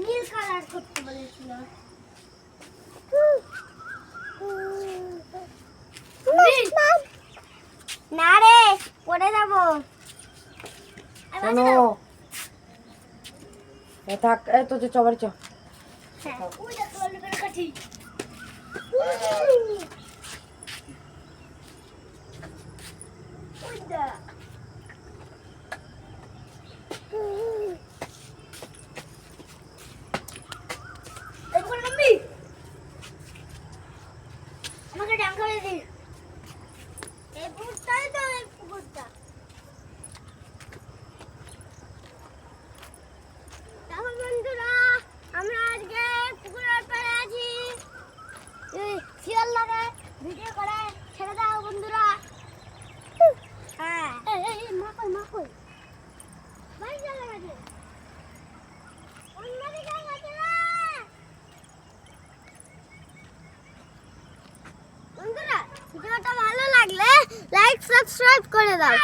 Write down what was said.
নীল colour করতে বলেছিল। না রে, পড়ে যাবো। শোনো, থাক, তো যে চবারে চ। ওই দেখো লুকানো কাঠি। ওই দেখ। এই কোন নাম্বি? আমাকে ডাং করে দি। এই পুকুরটাই তো এই পুকুরটা। দেখো বন্ধুরা, আমরা আজকে পুকুরের পাড়ে আছি। শিয়াল লাগে ভিডিও করে ছেড়ে দাও বন্ধুরা। হ্যাঁ, এই মাকড় মাকড় ভাই চলে গেছে। অন্যদিকে গেছে না। বন্ধুরা, ভিডিওটা ভালো লাগলে লাইক সাবস্ক্রাইব করে দাও।